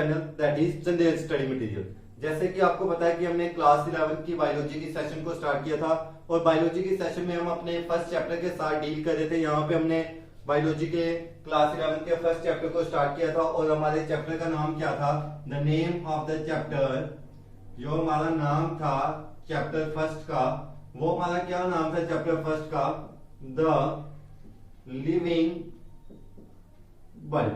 Channel that is Chandel study material. जैसे कि आपको पता है कि हमने क्लास 11 की बायोलॉजी की सेशन को स्टार्ट किया था और बायोलॉजी की सेशन में हम अपने फर्स्ट चैप्टर के साथ डील कर रहे थे। यहाँ पे हमने बायोलॉजी के क्लास 11 के फर्स्ट चैप्टर को स्टार्ट किया था और हमारे चैप्टर का नाम क्या था, the name of the chapter, जो हमारा नाम था चैप्टर फर्स्ट का, वो हमारा क्या नाम था चैप्टर फर्स्ट का, द लिविंग वर्ल्ड।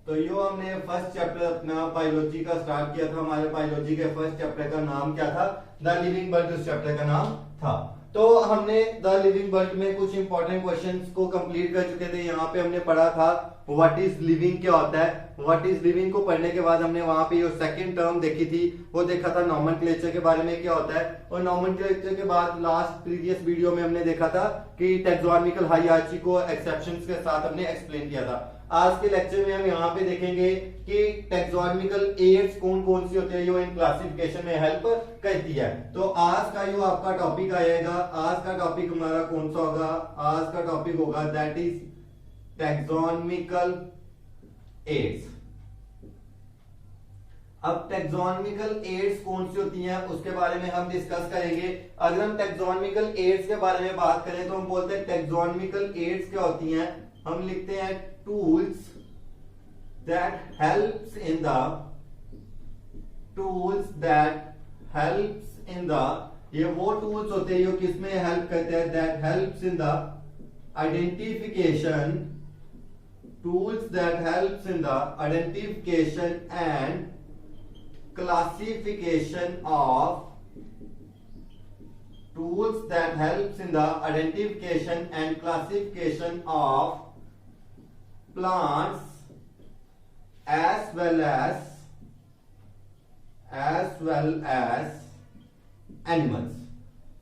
तो यो हमने फर्स्ट चैप्टर अपना बायोलॉजी का स्टार्ट किया था। हमारे बायोलॉजी के फर्स्ट चैप्टर का नाम क्या था, द लिविंग वर्ल्ड उस चैप्टर का नाम था। तो हमने द लिविंग वर्ल्ड में कुछ इंपॉर्टेंट क्वेश्चंस को कंप्लीट कर चुके थे। यहाँ पे हमने पढ़ा था व्हाट इज लिविंग क्या होता है। व्हाट इज लिविंग को पढ़ने के बाद हमने वहां पे जो सेकंड टर्म देखी थी वो देखा था नॉमेनक्लेचर के बारे में क्या होता है, और नॉमेनक्लेचर के बाद लास्ट प्रीवियस वीडियो में हमने देखा था कि टैक्सोनॉमिकल हायरार्ची को एक्सेप्शंस के साथ हमने एक्सप्लेन किया था। आज के लेक्चर में हम यहाँ पे देखेंगे कि टैक्सोनॉमिकल एड्स कौन कौन सी होती है जो इन क्लासिफिकेशन में हेल्प करती है। तो आज का जो आपका टॉपिक आएगा, आज का टॉपिक हमारा कौन सा होगा, आज का टॉपिक होगा दैट इज टैक्सोनॉमिकल एड्स। अब टैक्सोनॉमिकल एड्स कौन सी होती हैं उसके बारे में हम डिस्कस करेंगे। अगर हम टैक्सोनॉमिकल एड्स के बारे में बात करें तो हम बोलते हैं टैक्सोनॉमिकल एड्स क्या होती हैं। हम लिखते हैं tools that helps in the ये वो टूल्स होते हैं जो किसमें हेल्प करते हैं, that helps in the identification, tools that helps in the identification and classification of tools that helps in the identification and classification of plants as well as animals।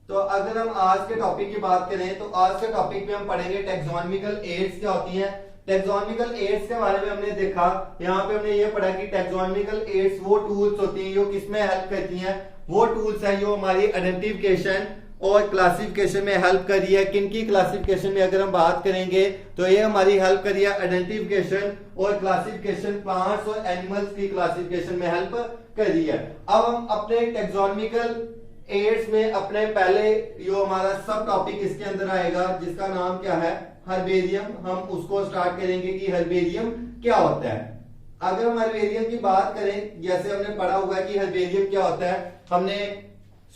तो अगर हम आज के टॉपिक की बात करें तो आज के टॉपिक में हम पढ़ेंगे टैक्सोनॉमिकल एड्स क्या होती हैं। टैक्सोनॉमिकल एड्स के बारे में हमने देखा, यहाँ पे हमने ये पढ़ा कि टैक्सोनॉमिकल एड्स वो टूल्स होती हैं जो किसमें हेल्प करती हैं, वो टूल्स हैं जो हमारी आइडेंटिफिकेशन और क्लासिफिकेशन में हेल्प कर रही है। किन की क्लासिफिकेशन में अगर हम बात करेंगे तो ये हमारी हेल्प कर रही है आइडेंटिफिकेशन और क्लासिफिकेशन, प्लांट्स और एनिमल्स की क्लासिफिकेशन में हेल्प कर रही है। अब हम अपने टैक्सोनॉमिकल एड्स में अपने पहले जो हमारा सब टॉपिक इसके अंदर आएगा जिसका नाम क्या है, हर्बेरियम, हम उसको स्टार्ट करेंगे कि हर्बेरियम क्या होता है। अगर हम हर्बेरियम की बात करें, जैसे हमने पढ़ा होगा कि हर्बेरियम क्या होता है, हमने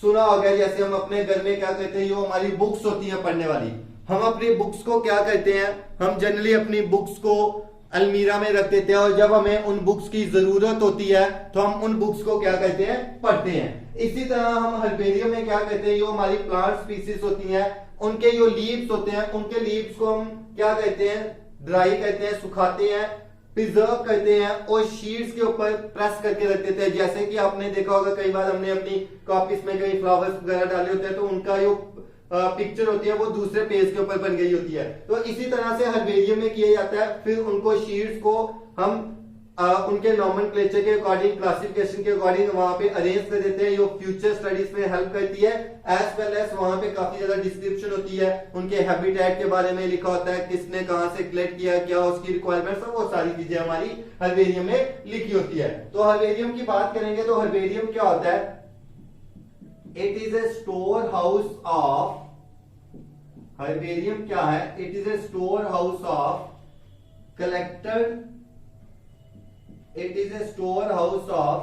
सुना होगा जैसे हम अपने घर में क्या कहते हैं, जो हमारी बुक्स होती हैं पढ़ने वाली, हम अपनी बुक्स को क्या कहते हैं, हम जनरली अपनी बुक्स को अलमीरा में रख देते हैं और जब हमें उन बुक्स की जरूरत होती है तो हम उन बुक्स को क्या कहते हैं, पढ़ते हैं। इसी तरह हम हर्बेरियम में क्या कहते हैं, जो हमारी प्लांट स्पीसीज होती हैं उनके जो लीव्स होते हैं, उनके लीव्स को हम क्या कहते हैं, ड्राई कहते हैं, सुखाते हैं, प्रिजर्व करते हैं और शीट्स के ऊपर प्रेस करके रख देते हैं। जैसे कि आपने देखा होगा कई बार हमने अपनी कॉपीज में कई फ्लावर्स वगैरह डाले होते हैं तो उनका जो पिक्चर होती है वो दूसरे पेज के ऊपर बन गई होती है। तो इसी तरह से हर्बेरियम में किया जाता है। फिर उनको शीट्स को हम उनके नॉमेनक्लेचर के अकॉर्डिंग, क्लासिफिकेशन के अकॉर्डिंग वहां पे अरेंज कर देते हैं, जो फ्यूचर स्टडीज में हेल्प करती है। एज वेल एज वहां पे काफी ज्यादा डिस्क्रिप्शन होती है, उनके हैबिटेट के बारे में लिखा होता है, किसने कहां से कलेक्ट किया, क्या उसकी रिक्वायरमेंट्स, वो सारी चीजें हमारी हर्बेरियम में लिखी होती है। तो हर्बेरियम की बात करेंगे तो हर्बेरियम क्या होता है, it is a store house of, herbarium क्या है, it is a store house of collected, it is a storehouse of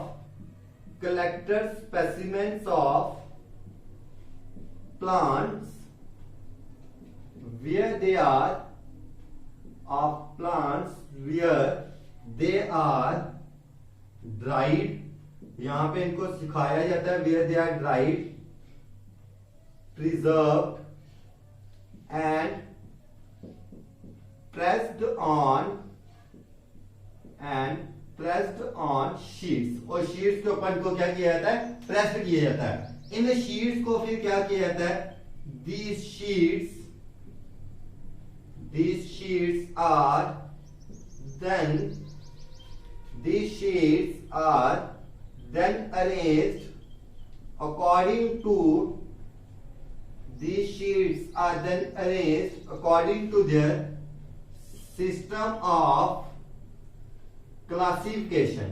collected specimens of plants where they are dried, यहां पे इनको सिखाया जाता है, where they are dried, preserved and pressed on sheets, और sheets के ऊपर इनको क्या किया जाता है, प्रेस्ड किया जाता है। इन शीट्स को फिर क्या किया जाता है, these sheets are then arranged according to their system of classification,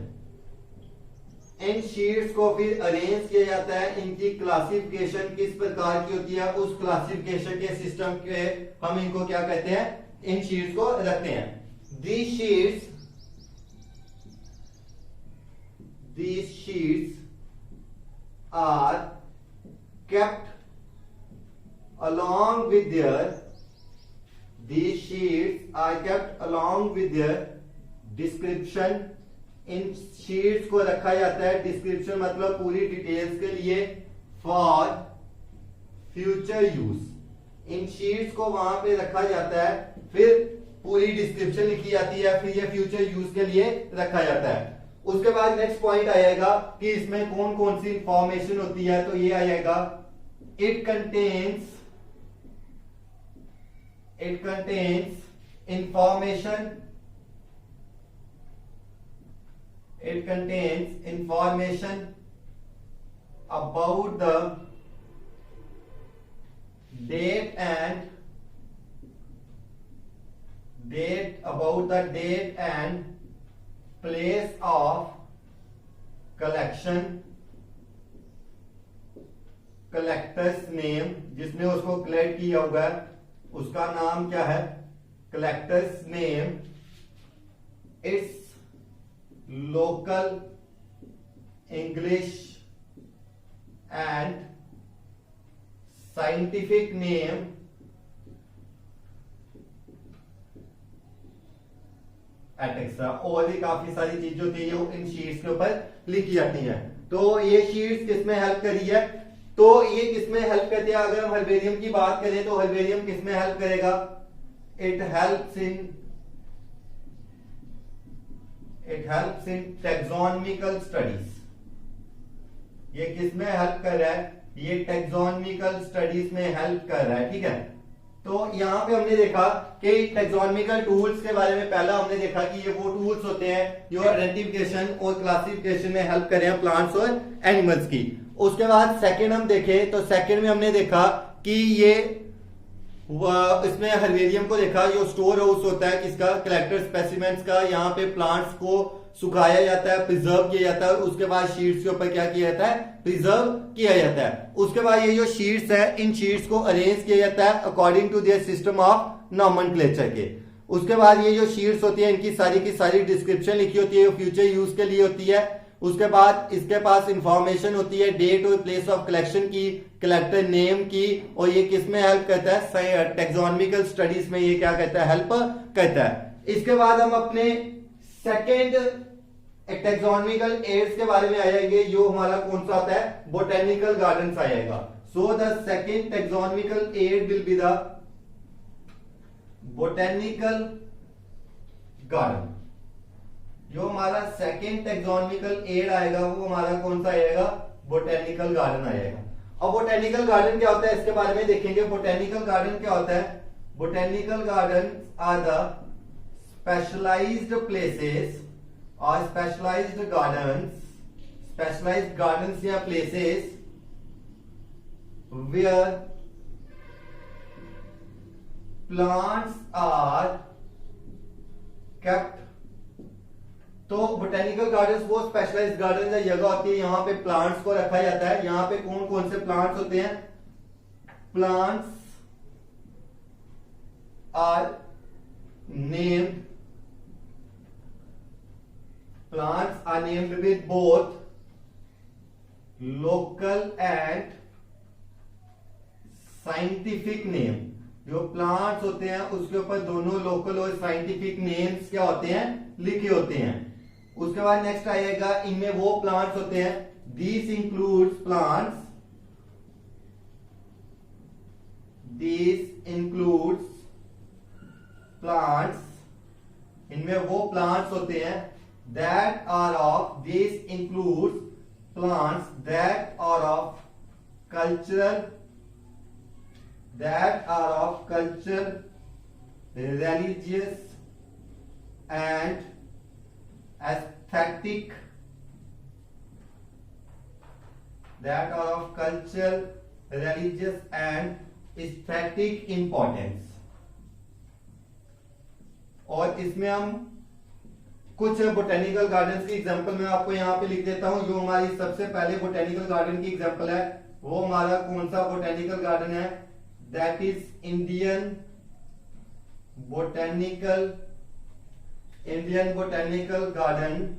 in sheets को फिर अरेंज किया जाता है, इनकी क्लासिफिकेशन किस प्रकार की होती है, उस क्लासिफिकेशन के सिस्टम के हम इनको क्या कहते हैं, इन शीट्स को रखते हैं। these sheets are kept along with their description। In sheets को रखा जाता है, डिस्क्रिप्शन मतलब पूरी डिटेल्स के लिए, for future use. In sheets को वहां पे रखा जाता है, फिर पूरी डिस्क्रिप्शन लिखी जाती है, फिर ये फ्यूचर यूज के लिए रखा जाता है। उसके बाद नेक्स्ट पॉइंट आएगा कि इसमें कौन कौन सी इंफॉर्मेशन होती है, तो ये आएगा it contains information about the date and place of collection, collector's name, जिसने उसको कलेक्ट किया होगा उसका नाम क्या है, collector's name, its local English and scientific name, etcetera. और भी काफी सारी चीजें होती है इन शीट्स के ऊपर लिखी जाती हैं। तो ये शीट्स किसमें हेल्प करी है, तो ये किसमें हेल्प करती है, अगर हम हर्बेरियम की बात करें तो हर्बेरियम किसमें हेल्प करेगा, it helps in taxonomical studies. ये किसमें हेल्प कर रहा है, ये टैक्सोनॉमिकल स्टडीज में हेल्प कर रहा है, ठीक है। तो यहां पे हमने देखा कि टैक्सोनॉमिकल टूल्स के बारे में पहला हमने देखा कि ये वो टूल्स होते हैं जो आइडेंटिफिकेशन और क्लासिफिकेशन में हेल्प कर रहे हैं प्लांट्स और एनिमल्स की। उसके बाद सेकंड हम देखें तो सेकंड में हमने देखा कि ये इसमें हर्बेरियम को देखा, जो स्टोर हाउस होता है किसका, कलेक्टर स्पेसिमेंट्स का। यहाँ पे प्लांट्स को सुखाया जाता है, प्रिजर्व किया जाता है, उसके बाद शीट्स के ऊपर क्या किया जाता है, प्रिजर्व किया जाता है। उसके बाद ये जो शीट्स है, इन शीट्स को अरेंज किया जाता है according to their system of nomenclature के। उसके बाद ये जो शीट्स होती है इनकी सारी की सारी डिस्क्रिप्शन लिखी होती है, फ्यूचर यूज के लिए होती है। उसके बाद इसके पास इंफॉर्मेशन होती है डेट और प्लेस ऑफ कलेक्शन की, कलेक्टर नेम की, और ये किसमें हेल्प करता है, टैक्सोनॉमिकल स्टडीज में ये क्या करता है, हेल्प करता है। इसके बाद हम अपने सेकेंड टैक्सोनॉमिकल एड्स के बारे में आएंगे, जो हमारा कौन सा आता है, बोटेनिकल गार्डन्स आएगा। So the second taxonomical aid will be the botanical garden. जो हमारा सेकेंड टैक्सोनॉमिकल एड आएगा वो हमारा कौन सा आएगा, बोटेनिकल गार्डन आएगा। अब बोटेनिकल गार्डन क्या होता है इसके बारे में देखेंगे। बोटेनिकल गार्डन क्या होता है, botanical garden are the specialised places और स्पेशलाइज्ड गार्डन्स या places where plants are kept. तो बोटेनिकल गार्डन्स वो स्पेशलाइज्ड गार्डन या जगह होती है, यहां पे प्लांट्स को रखा जाता है। यहां पे कौन कौन से प्लांट्स होते हैं, plants are named with both local and scientific name. जो प्लांट्स होते हैं उसके ऊपर दोनों लोकल और साइंटिफिक नेम्स क्या होते हैं, लिखे होते हैं। उसके बाद नेक्स्ट आएगा, इनमें वो प्लांट्स होते हैं, दिस इंक्लूड्स प्लांट्स, इनमें वो प्लांट्स होते हैं that are of, this includes plants that are of cultural, religious and aesthetic, that are of cultural, religious and aesthetic importance। और इसमें हम कुछ बोटेनिकल गार्डन की एग्जांपल मैं आपको यहाँ पे लिख देता हूँ। जो हमारी सबसे पहले बोटेनिकल गार्डन की एग्जांपल है वो हमारा कौन सा बोटेनिकल गार्डन है, that is Indian botanical garden.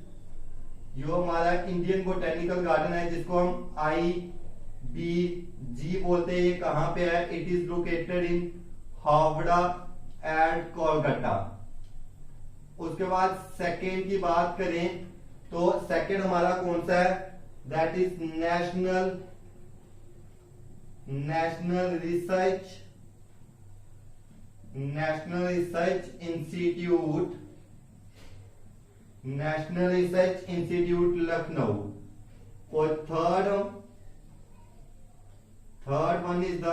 जो हमारा इंडियन बोटेनिकल गार्डन है जिसको हम IBG बोलते हैं, ये कहां पे है, it is located in Howrah and Kolkata. उसके बाद सेकेंड की बात करें तो सेकेंड हमारा कौन सा है, that is National Research Institute Lucknow. और third one is the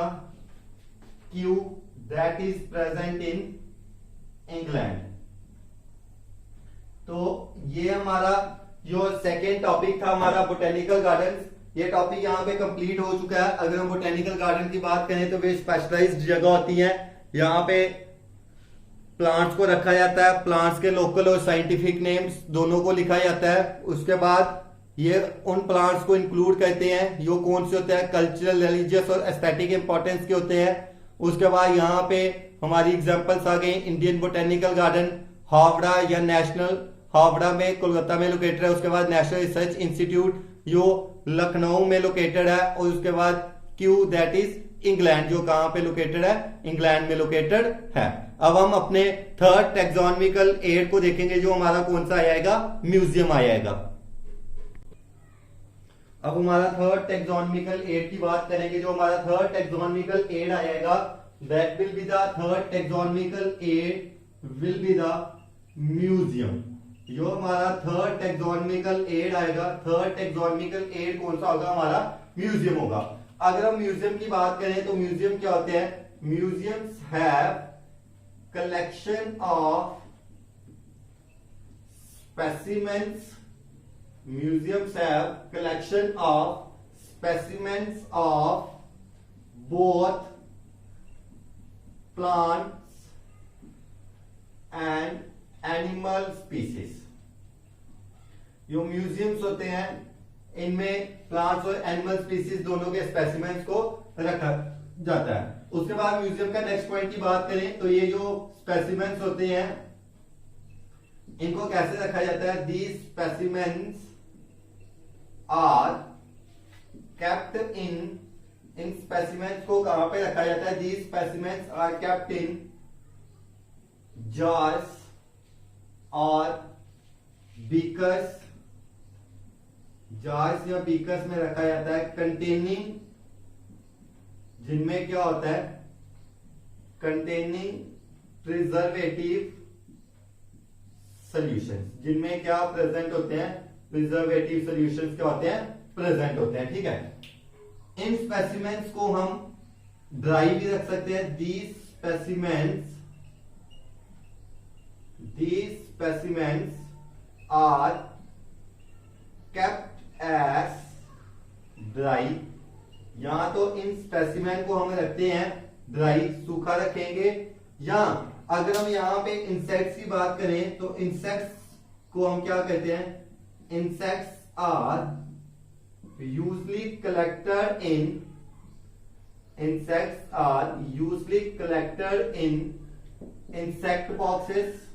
Kew that is present in England. तो ये हमारा जो सेकेंड टॉपिक था हमारा बोटेनिकल गार्डन, ये टॉपिक यहाँ पे कंप्लीट हो चुका है। अगर हम बोटेनिकल गार्डन की बात करें तो वे स्पेशलाइज्ड जगह होती है, यहाँ पे प्लांट्स को रखा जाता है, प्लांट्स के लोकल और साइंटिफिक नेम्स दोनों को लिखा जाता है। उसके बाद ये उन प्लांट्स को इंक्लूड करते हैं जो कौन से होते हैं, कल्चरल, रिलीजियस और एस्थेटिक इंपॉर्टेंस के होते हैं। उसके बाद यहाँ पे हमारी एग्जांपल्स आ गई, इंडियन बोटेनिकल गार्डन हावड़ा या नेशनल, हावड़ा में कोलकाता में लोकेटेड है। उसके बाद नेशनल रिसर्च इंस्टीट्यूट जो लखनऊ में लोकेटेड है। और उसके बाद क्यू दैट इज इंग्लैंड, जो कहां पे लोकेटेड है, इंग्लैंड में लोकेटेड है। अब हम अपने थर्ड टेक्सोनॉमिकल एड को देखेंगे जो हमारा कौन सा आएगा, म्यूजियम आएगा। अब हमारा थर्ड टेक्सोनॉमिकल एड की बात करेंगे। जो हमारा थर्ड टेक्सोनॉमिकल एड आएगा that will be the third taxonomical add will be the museum. जो हमारा थर्ड टेक्सोनॉमिकल एड आएगा, थर्ड टेक्सोनॉमिकल एड कौन सा होगा, हमारा म्यूजियम होगा। अगर हम म्यूजियम की बात करें तो म्यूजियम क्या होते हैं, museums have collection of specimens, museums have collection of specimens of both plants and animal species. जो म्यूजियम्स होते हैं इनमें प्लांट्स और एनिमल स्पीसीज दोनों के स्पेसिमेंस को रखा जाता है। उसके बाद म्यूजियम का नेक्स्ट पॉइंट की बात करें तो ये जो स्पेसिमेंस होते हैं इनको कैसे रखा जाता है, these specimens are kept in specimens को कहां पे रखा जाता है, these specimens are kept in jars और बीकर्स, जार्स या बीकर्स में रखा जाता है, कंटेनिंग, जिनमें क्या होता है, कंटेनिंग प्रिजर्वेटिव सॉल्यूशंस, जिनमें क्या प्रेजेंट होते हैं, प्रिजर्वेटिव सॉल्यूशंस क्या होते हैं, प्रेजेंट होते हैं। ठीक है, इन स्पेसिमेंस को हम ड्राई भी रख सकते हैं। These specimens are kept as dry। या तो इन स्पेसिमेन को हम रखते हैं ड्राई, सूखा रखेंगे, या अगर हम यहाँ पे इंसेक्ट्स की बात करें तो इंसेक्ट्स को हम क्या कहते हैं, insects are usually collected in insect boxes.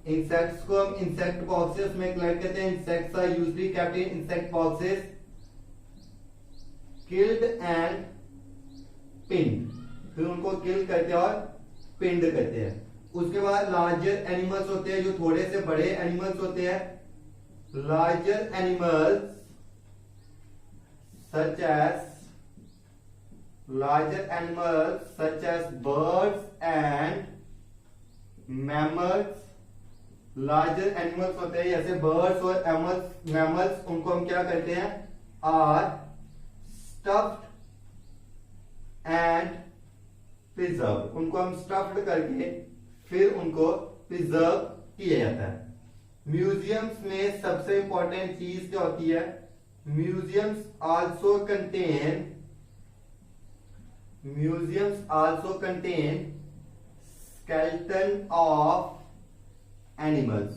Insects को हम इंसेक्ट बॉक्सेस में कलेक्ट करते हैं। Insects are usually kept in insect boxes, killed and pinned, फिर उनको किल करते हैं और पिंड करते हैं। उसके बाद लार्जर एनिमल्स होते हैं जो थोड़े से बड़े एनिमल्स होते हैं, larger animals such as birds and mammals. Larger animals होते हैं जैसे बर्ड्स और मैमल्स, उनको हम क्या करते हैं, आर स्टफ्ड एंड प्रिजर्व, उनको हम स्टफ्ड करके फिर उनको प्रिजर्व किया जाता है। म्यूजियम्स में सबसे इंपॉर्टेंट चीज क्या होती है, museums also contain skeleton of animals.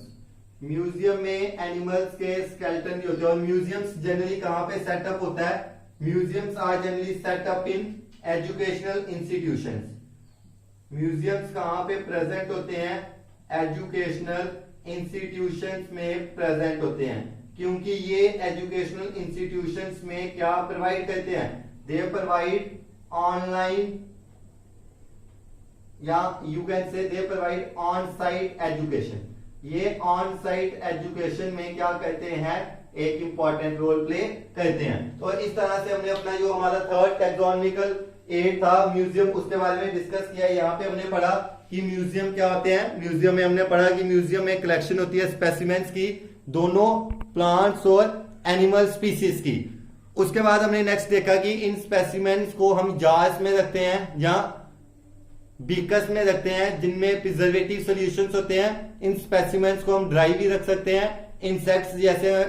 Museum में एनिमल्स के स्केलेटन भी होते हैं। और म्यूजियम्स जनरली कहां पे सेटअप होता है? Museums are generally set up in educational institutions. Museums कहां पे प्रेजेंट होते हैं? एजुकेशनल इंस्टीट्यूशंस में प्रेजेंट होते हैं, क्योंकि ये एजुकेशनल इंस्टीट्यूशंस में क्या प्रोवाइड करते हैं? दे प्रोवाइड ऑनलाइन, या you can say they provide on site education. ये ऑन साइट एजुकेशन में क्या करते हैं? एक इंपॉर्टेंट रोल प्ले करते हैं। तो इस तरह से हमने अपना जो हमारा थर्ड टैक्सोनॉमिकल एड था म्यूजियम, उसके बारे में डिस्कस किया। यहाँ पे हमने पढ़ा कि म्यूजियम क्या होते हैं। म्यूजियम में हमने पढ़ा कि म्यूजियम में कलेक्शन होती है स्पेसिमेंस की, दोनों प्लांट्स और एनिमल स्पीसीज की। उसके बाद हमने नेक्स्ट देखा कि इन स्पेसिमेंस को हम जार्स में रखते हैं या बीकर्स में रखते हैं, जिनमें प्रिजर्वेटिव सॉल्यूशंस होते हैं। इन स्पेसिमेंस को हम ड्राई भी रख सकते हैं। इंसेक्ट्स जैसे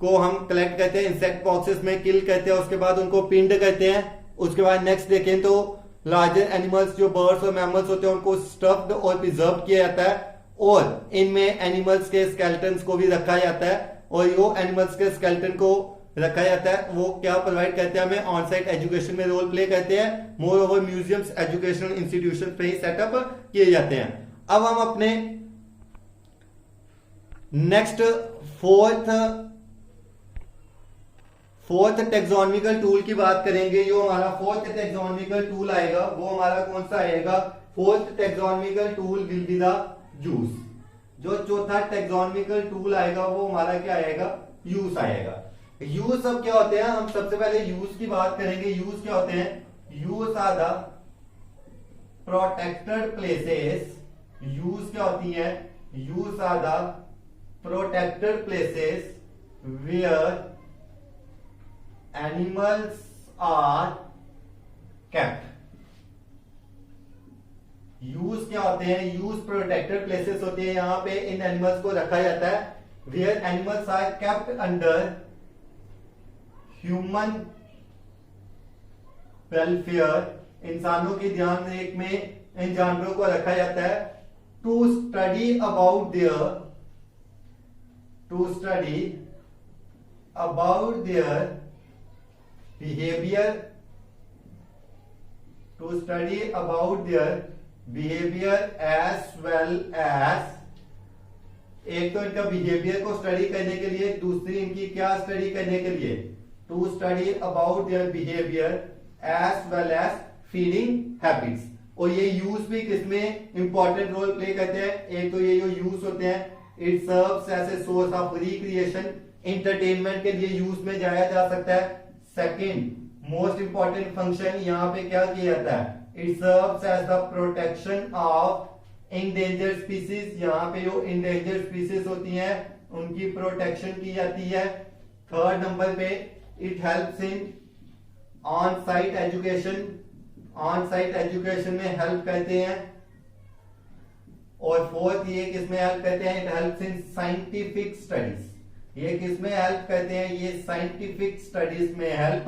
को हम कलेक्ट करते हैं, इंसेक्ट बॉक्सेस में किल करते हैं, उसके बाद उनको पिंड करते हैं। उसके बाद नेक्स्ट देखें तो लार्जर एनिमल्स जो बर्ड्स और मैमल्स होते हैं उनको स्टफ्ड और प्रिजर्व किया जाता है, और इनमें एनिमल्स के स्केलेटन्स को भी रखा जाता है। और यो एनिमल्स के स्केलेटन को रखा जाता है, वो क्या प्रोवाइड करते हैं? हमें ऑन साइट एजुकेशन में रोल प्ले करते हैं। More over museums educational institution पे ही सेटअप किए जाते हैं। अब हम अपने नेक्स्ट फोर्थ टैक्सोनॉमिकल टूल की बात करेंगे। जो हमारा फोर्थ टैक्सोनॉमिकल टूल आएगा वो हमारा कौन सा आएगा? Fourth taxonomical tool will be the use. जो चौथा टैक्सोनॉमिकल टूल आएगा वो हमारा क्या आएगा? यूज आएगा। यूज सब क्या होते हैं? हम सबसे पहले यूज की बात करेंगे। यूज क्या होते हैं? Zoos are the protected places. Zoos क्या होती है? Zoos are the protected places where animals are kept. Zoos क्या होते हैं? यूज प्रोटेक्टेड प्लेसेस होते हैं, यहां पे इन एनिमल्स को रखा जाता है। Where animals are kept under human welfare, इंसानों की ध्यान रेख में इन जानवरों को रखा जाता है। To study about their behaviour, as well as, एक तो इनका बिहेवियर को स्टडी करने के लिए, दूसरी इनकी क्या स्टडी करने के लिए? To study about their behaviour as well as feeding habits. और ये यूज भी किसमें इंपॉर्टेंट रोल प्ले करते हैं? एक तो ये जो यूज होते हैं, it serves as a source of recreation, entertainment के लिए यूज में जाया जा सकता है। सेकंड मोस्ट इंपॉर्टेंट फंक्शन यहाँ पे क्या किया जाता है? It serves as the protection of endangered species. यहाँ पे जो इंडेंजर्ड स्पीसीज होती हैं उनकी प्रोटेक्शन की जाती है। थर्ड नंबर पे it helps in on site education, on site education में हेल्प करते हैं। और फोर्थ ये किसमें हेल्प करते हैं? It helps in scientific studies. ये किसमें हेल्प करते हैं? ये साइंटिफिक स्टडीज में हेल्प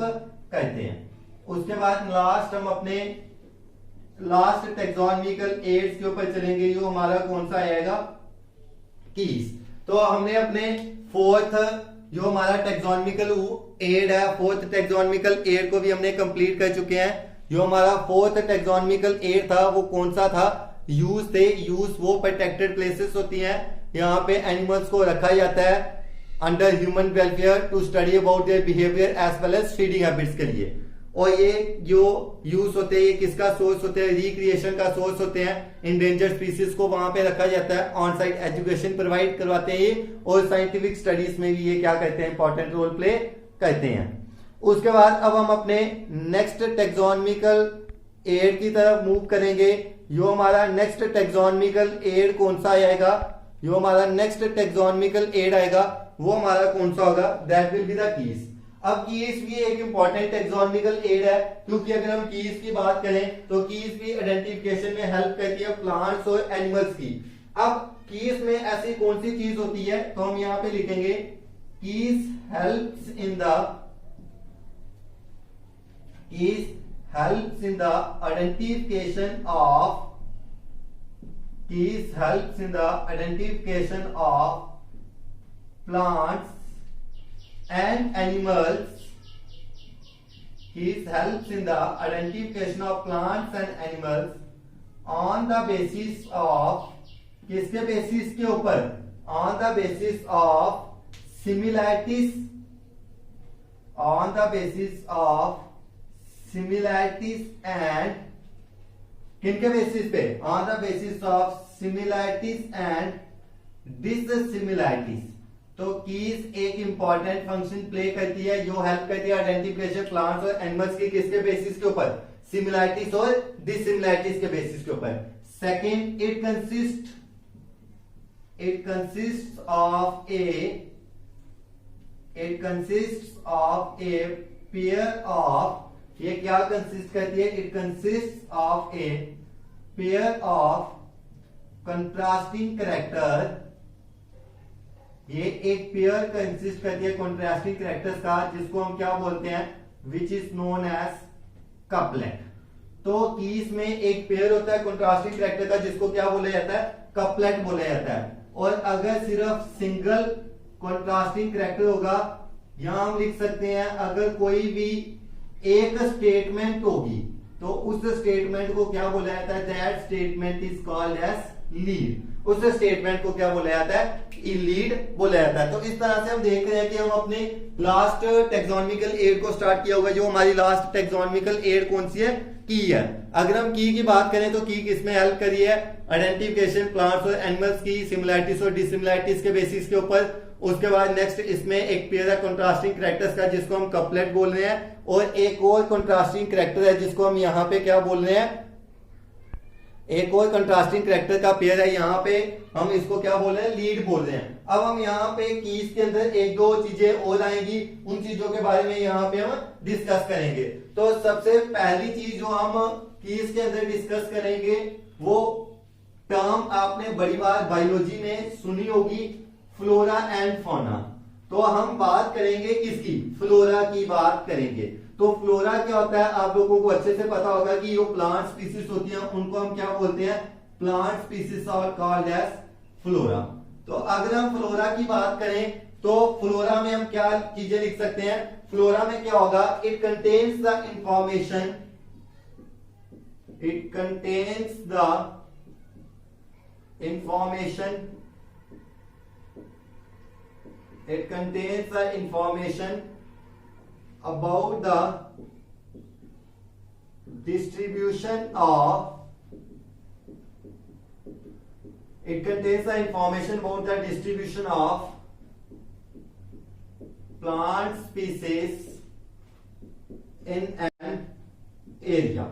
करते हैं। उसके बाद लास्ट हम अपने लास्ट टैक्सोनॉमिकल एड्स के ऊपर चलेंगे। जो हमारा कौन सा आएगा? कीज। तो हमने अपने फोर्थ जो हमारा टैक्सोनॉमिकल एड है, फोर्थ टैक्सोनॉमिकल एड को भी हमने कंप्लीट कर चुके हैं। जो हमारा फोर्थ टैक्सोनॉमिकल एड था वो कौन सा था? यूज थे। यूज वो प्रोटेक्टेड प्लेसेस होती हैं, यहाँ पे एनिमल्स को रखा जाता है under human welfare to study about their behaviour as well as feeding habits के लिए। और ये जो यूज होते हैं ये किसका सोर्स होते हैं? रिक्रिएशन का सोर्स होते हैं। इंडेंजर्ड स्पीसीज को वहां पे रखा जाता है, ऑन साइट एजुकेशन प्रोवाइड करवाते हैं ये, और साइंटिफिक स्टडीज में भी ये क्या करते हैं? इंपॉर्टेंट रोल प्ले करते हैं। उसके बाद अब हम अपने नेक्स्ट टैक्सोनॉमिकल एड की तरफ मूव करेंगे। जो हमारा नेक्स्ट टैक्सोनॉमिकल एड कौन सा आएगा? जो हमारा नेक्स्ट टैक्सोनॉमिकल एड आएगा वो हमारा कौन सा होगा? That will be the keys. अब कीज भी एक इंपॉर्टेंट टैक्सोनॉमिकल एड है, क्योंकि अगर हम कीज की बात करें तो कीज भी आइडेंटिफिकेशन में हेल्प करती है प्लांट्स और एनिमल्स की। अब कीज में ऐसी कौन सी चीज होती है? तो हम यहां पे लिखेंगे keys helps in the identification of keys helps in the identification of plants and animals. Keys helps in the identification of plants and animals on the basis of, किसके बेसिस के ऊपर, on the basis of similarities, on the basis of similarities and, किनके basis पे, on the basis of similarities and dissimilarities. तो keys एक important function play करती है जो हेल्प करती है आइडेंटिफिकेशन प्लांट्स और एनिमल्स की, किसके बेसिस के ऊपर, सिमिलैरिटीज और डिसिमिलैरिटीज के बेसिस के ऊपर. Second, it consists of a pair of, ये क्या कंसिस्ट करती है, it consist of a pair of contrasting character. ये एक पेयर कंसिस्ट करती है कंट्रास्टिंग कैरेक्टर्स का, जिसको हम क्या बोलते हैं, which is known as couplet. तो कीज में एक पेयर होता है कंट्रास्टिंग कैरेक्टर का, जिसको क्या बोला जाता है, कपलेट बोला जाता है. और अगर सिर्फ सिंगल कंट्रास्टिंग कैरेक्टर होगा, यहां हम लिख सकते हैं, अगर कोई भी एक स्टेटमेंट होगी तो उस स्टेटमेंट को क्या बोला जाता है, that statement is called as lead. उस स्टेटमेंट को क्या बोला जाता है, लीड बोला जाता है. तो इस तरह से हम देख रहे हैं कि हम अपने लास्ट टेक्सोनॉमिकल एड को स्टार्ट किया होगा. जो हमारी लास्ट टेक्सोनॉमिकल एड कौन सी है, की है. अगर हम की बात करें तो की किसमें हेल्प करी है, आइडेंटिफिकेशन प्लांट्स और एनिमल्स की सिमिलैरिटीज और डिसिमिलैरिटीज के बेसिस के ऊपर. उसके बाद नेक्स्ट इसमें एक पेयर है कंट्रास्टिंग कैरेक्टर्स का, जिसको हम कपलेट बोल रहे हैं. और एक और कंट्रास्टिंग कैरेक्टर है जिसको हम यहाँ पे क्या बोल रहे हैं, एक और कंट्रास्टिंग कैरेक्टर का पेयर है, यहाँ पे हम इसको क्या बोल रहे हैं, लीड बोल रहे हैं. अब हम यहाँ पे कीज के अंदर एक दो चीजें और आएंगी, उन चीजों के बारे में यहाँ पे हम डिस्कस करेंगे. तो सबसे पहली चीज जो हम कीज के अंदर डिस्कस करेंगे, वो टर्म आपने बड़ी बार बायोलॉजी में सुनी होगी, फ्लोरा एंड फौना. तो हम बात करेंगे किसकी, फ्लोरा की बात करेंगे. तो फ्लोरा क्या होता है, आप लोगों को अच्छे से पता होगा कि जो प्लांट स्पीसीज होती हैं उनको हम क्या बोलते हैं, plant species are called as flora. तो अगर हम फ्लोरा की बात करें तो फ्लोरा में हम क्या चीजें लिख सकते हैं, फ्लोरा में क्या होगा, it contains the information, it contains the information, it contains the information about the distribution of, it contains the information about the distribution of plant species in an area.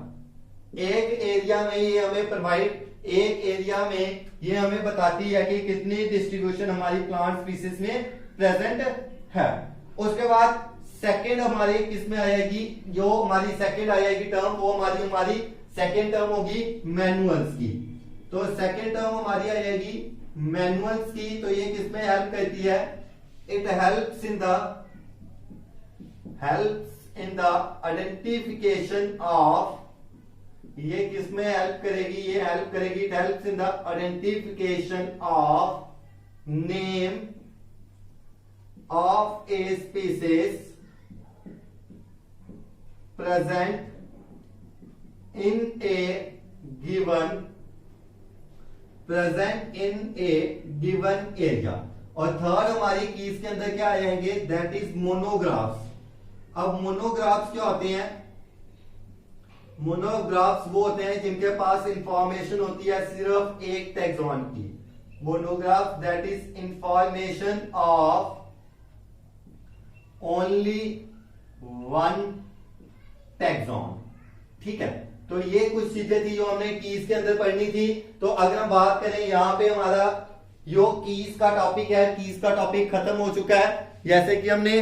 एक एरिया में ये हमें provide, एक area में ये हमें बताती है कि कितनी डिस्ट्रीब्यूशन हमारी प्लांट स्पीसीज में प्रेजेंट है. उसके बाद सेकंड हमारी किसमें आएगी, जो हमारी सेकंड आएगी टर्म, वो हमारी सेकंड टर्म होगी मैनुअल्स की. तो सेकंड टर्म हमारी आएगी मैनुअल्स की. तो ये किसमें हेल्प करती है, it helps in the identification of, ये किसमें हेल्प करेगी, ये हेल्प करेगी, it helps in the identification of name of a species present in a given area. और थर्ड हमारी कीज के अंदर क्या आएंगे, दैट इज मोनोग्राफ्स. अब मोनोग्राफ्स क्या होते हैं, मोनोग्राफ्स वो होते हैं जिनके पास इंफॉर्मेशन होती है सिर्फ एक टैक्सॉन की. Monograph that is information of only one taxon. ठीक है, तो ये कुछ चीजें थी जो हमने कीज के अंदर पढ़नी थी. तो अगर हम बात करें यहाँ पे हमारा जो कीज का टॉपिक है, कीज का टॉपिक खत्म हो चुका है. जैसे कि हमने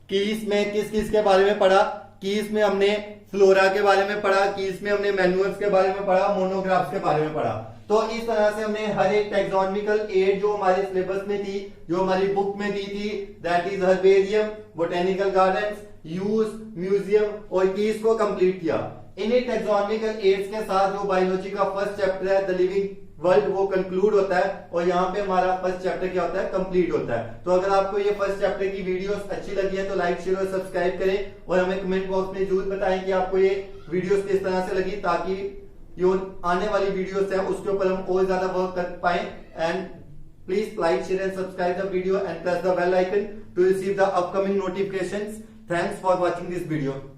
कीज में किस किस के बारे में पढ़ा, कीज में हमने फ्लोरा के बारे में पढ़ा, कीज में हमने मैनुअल्स के बारे में पढ़ा, मोनोग्राफ्स के बारे में पढ़ा. तो इस तरह से हमने हर एक टैक्सोनॉमिकल एड जो हमारे सिलेबस में थी, जो हमारी बुक में दी थी, that is herbarium, botanical gardens, use, museum और कीज को कंप्लीट किया. इन्हीं टैक्सोनॉमिकल एड्स के साथ जो बायोलॉजी का फर्स्ट चैप्टर है द लिविंग वर्ल्ड वो कंक्लूड होता है और यहाँ पे हमारा फर्स्ट चैप्टर क्या होता है, कंप्लीट होता है। तो अगर आपको ये फर्स्ट चैप्टर की वीडियोस अच्छी लगी है तो लाइक शेयर और सब्सक्राइब करें और हमें कमेंट बॉक्स में जरूर बताएं कि आपको ये वीडियोस किस तरह से लगी, ताकि जो आने वाली वीडियोस है उसके ऊपर हम और ज्यादा वर्क कर पाए। And please like share and subscribe the video and press the bell icon to receive the upcoming notifications. Thanks for watching this video.